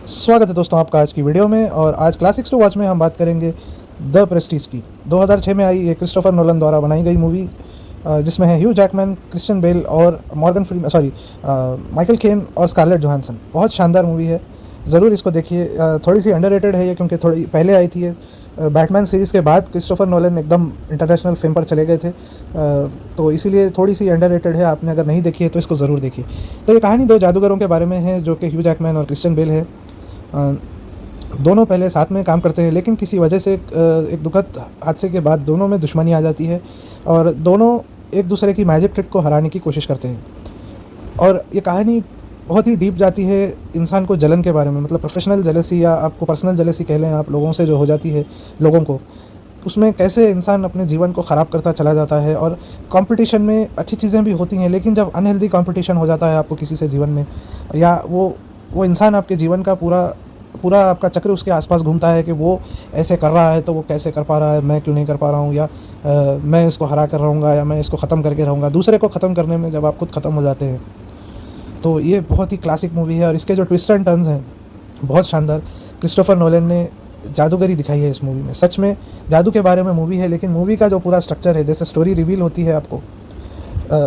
स्वागत है दोस्तों आपका आज की वीडियो में। और आज क्लासिक्स टू वॉच में हम बात करेंगे द प्रेस्टीज की। 2006 में आई ये क्रिस्टोफर नोलन द्वारा बनाई गई मूवी, जिसमें है ह्यू जैकमैन, क्रिश्चियन बेल और मॉर्गन फ्रीमैन, माइकल केन और स्कारलेट जोहानसन। बहुत शानदार मूवी है, ज़रूर इसको देखिए। थोड़ी सी अंडररेटेड है ये, क्योंकि थोड़ी पहले आई थी ये बैटमैन सीरीज़ के बाद क्रिस्टोफर नोलन एकदम इंटरनेशनल फेम पर चले गए थे, तो इसीलिए थोड़ी सी अंडररेटेड है। आपने अगर नहीं देखी है तो इसको ज़रूर देखिए। तो ये कहानी दो जादूगरों के बारे में है, जो कि ह्यू जैकमैन और क्रिश्चियन बेल है। दोनों पहले साथ में काम करते हैं, लेकिन किसी वजह से एक दुखद हादसे के बाद दोनों में दुश्मनी आ जाती है और दोनों एक दूसरे की मैजिक ट्रिक को हराने की कोशिश करते हैं। और ये कहानी बहुत ही डीप जाती है इंसान को जलन के बारे में, मतलब प्रोफेशनल जेलसी या आपको पर्सनल जेलसी कह लें आप, लोगों से जो हो जाती है लोगों को, उसमें कैसे इंसान अपने जीवन को ख़राब करता चला जाता है। और कंपटीशन में अच्छी चीज़ें भी होती हैं, लेकिन जब अनहेल्दी कंपटीशन हो जाता है आपको किसी से जीवन में, या वो इंसान आपके जीवन का पूरा पूरा आपका चक्र उसके आसपास घूमता है कि वो ऐसे कर रहा है तो वो कैसे कर पा रहा है, मैं क्यों नहीं कर पा रहा हूँ, या मैं इसको हरा कर रहूँगा, या मैं इसको ख़त्म करके रहूँगा। दूसरे को ख़त्म करने में जब आप खुद ख़त्म हो जाते हैं, तो ये बहुत ही क्लासिक मूवी है। और इसके जो ट्विस्ट एंड टर्न्स हैं बहुत शानदार। क्रिस्टोफर नोलन ने जादूगरी दिखाई है इस मूवी में। सच में जादू के बारे में मूवी है, लेकिन मूवी का जो पूरा स्ट्रक्चर है, जैसे स्टोरी रिवील होती है आपको,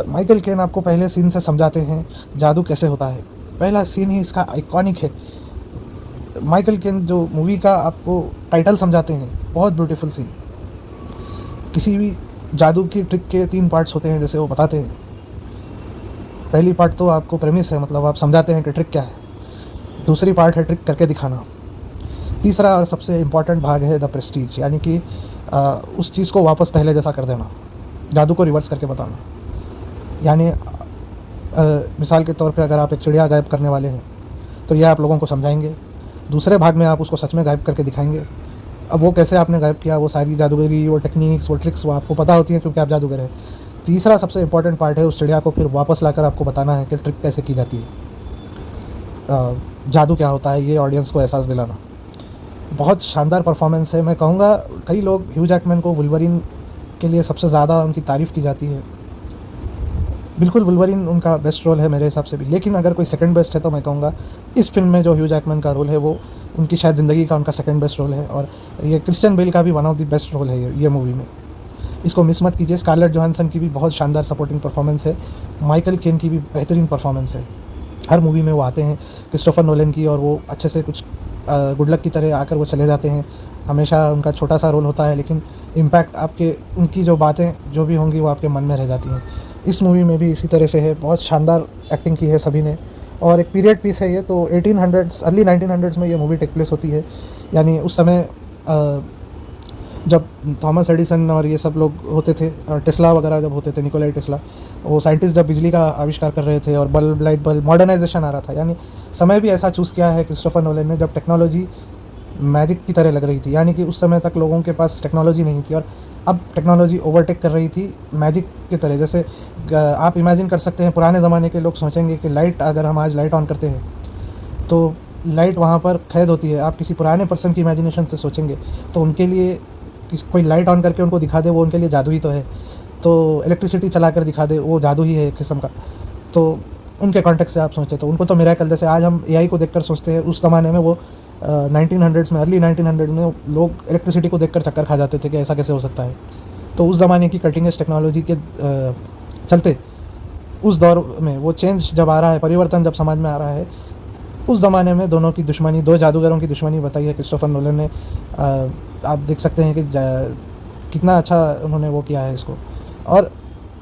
माइकल केन आपको पहले सीन से समझाते हैं जादू कैसे होता है। पहला सीन ही इसका आइकॉनिक है। माइकल केन जो मूवी का आपको टाइटल समझाते हैं, बहुत ब्यूटीफुल सीन। किसी भी जादू की ट्रिक के 3 पार्ट्स होते हैं, जैसे वो बताते हैं। पहली पार्ट तो आपको प्रेमिस है, मतलब आप समझाते हैं कि ट्रिक क्या है। दूसरी पार्ट है ट्रिक करके दिखाना। तीसरा और सबसे इम्पॉर्टेंट भाग है द प्रेस्टीज, यानी कि उस चीज़ को वापस पहले जैसा कर देना, जादू को रिवर्स करके बताना। यानी मिसाल के तौर पे अगर आप एक चिड़िया गायब करने वाले हैं, तो यह आप लोगों को समझाएंगे। दूसरे भाग में आप उसको सच में गायब करके दिखाएंगे। अब वो कैसे आपने गायब किया, वो सारी जादूगरी, वो टेक्निक्स, वो ट्रिक्स, वो आपको पता होती हैं क्योंकि आप जादूगर हैं। तीसरा सबसे इम्पॉर्टेंट पार्ट है उस चिड़िया को फिर वापस लाकर आपको बताना है कि ट्रिक कैसे की जाती है, जादू क्या होता है, ये ऑडियंस को एहसास दिलाना। बहुत शानदार परफॉर्मेंस है। मैं कहूँगा कई लोग ह्यू जैकमैन को वुल्वरीन के लिए सबसे ज़्यादा उनकी तारीफ़ की जाती है। बिल्कुल वुल्वरीन उनका बेस्ट रोल है मेरे हिसाब से भी, लेकिन अगर कोई सेकंड बेस्ट है तो मैं कहूँगा इस फिल्म में जो ह्यू जैकमैन का रोल है वो उनकी शायद ज़िंदगी का उनका सेकंड बेस्ट रोल है। और ये क्रिश्चियन बेल का भी one of the best role है ये मूवी में। इसको मिस मत कीजिए। स्कारलेट जोहानसन की भी बहुत शानदार सपोर्टिंग परफॉर्मेंस है। माइकल केन की भी बेहतरीन परफॉर्मेंस है। हर मूवी में वो आते हैं क्रिस्टोफर नोलन की, और वो अच्छे से कुछ गुड लक की तरह आकर वो चले जाते हैं। हमेशा उनका छोटा सा रोल होता है, लेकिन इम्पैक्ट आपके, उनकी जो बातें जो भी होंगी वो आपके मन में रह जाती हैं। इस मूवी में भी इसी तरह से है। बहुत शानदार एक्टिंग की है सभी ने। और एक पीरियड पीस है ये, तो 1800s अर्ली 1900s में ये मूवी टेक प्लेस होती है। यानी उस समय जब थॉमस एडिसन और ये सब लोग होते थे, टेस्ला वगैरह जब होते थे, निकोलाई टेस्ला, वो साइंटिस्ट जब बिजली का आविष्कार कर रहे थे और बल्ब, लाइट बल्ब, मॉडर्नाइजेशन आ रहा था। यानी समय भी ऐसा चूज़ किया है क्रिस्टोफर नोलन ने जब टेक्नोलॉजी मैजिक की तरह लग रही थी। यानी कि उस समय तक लोगों के पास टेक्नोलॉजी नहीं थी, और अब टेक्नोलॉजी ओवरटेक कर रही थी मैजिक की तरह। जैसे आप इमेजिन कर सकते हैं, पुराने ज़माने के लोग सोचेंगे कि लाइट, अगर हम आज लाइट ऑन करते हैं तो लाइट वहाँ पर कैद होती है। आप किसी पुराने पर्सन की इमेजिनेशन से सोचेंगे तो उनके लिए कोई लाइट ऑन करके उनको दिखा दे, वो उनके लिए जादू ही तो है। तो इलेक्ट्रिसिटी चला कर दिखा दे, वो जादू ही है एक किस्म का। तो उनके कॉन्टेक्स्ट से आप सोचते तो उनको तो मिरेकल, जैसे आज हम एआई को देखकर सोचते हैं, उस ज़माने में वो 1900s में, अर्ली 1900 में लोग इलेक्ट्रिसिटी को देखकर चक्कर खा जाते थे कि ऐसा कैसे हो सकता है। तो उस ज़माने की कटिंग एज टेक्नोलॉजी के चलते उस दौर में वो चेंज जब आ रहा है, परिवर्तन जब समाज में आ रहा है, उस ज़माने में दोनों की दुश्मनी, दो जादूगरों की दुश्मनी बताई है क्रिस्टोफर नोलन ने। आप देख सकते हैं कि कितना अच्छा उन्होंने वो किया है इसको। और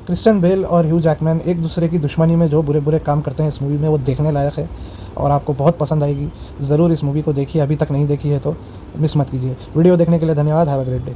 क्रिश्चियन बेल और ह्यू जैकमैन एक दूसरे की दुश्मनी में जो बुरे बुरे काम करते हैं इस मूवी में, वो देखने लायक है और आपको बहुत पसंद आएगी। ज़रूर इस मूवी को देखिए, अभी तक नहीं देखी है तो मिस मत कीजिए। वीडियो देखने के लिए धन्यवाद। Have a great day.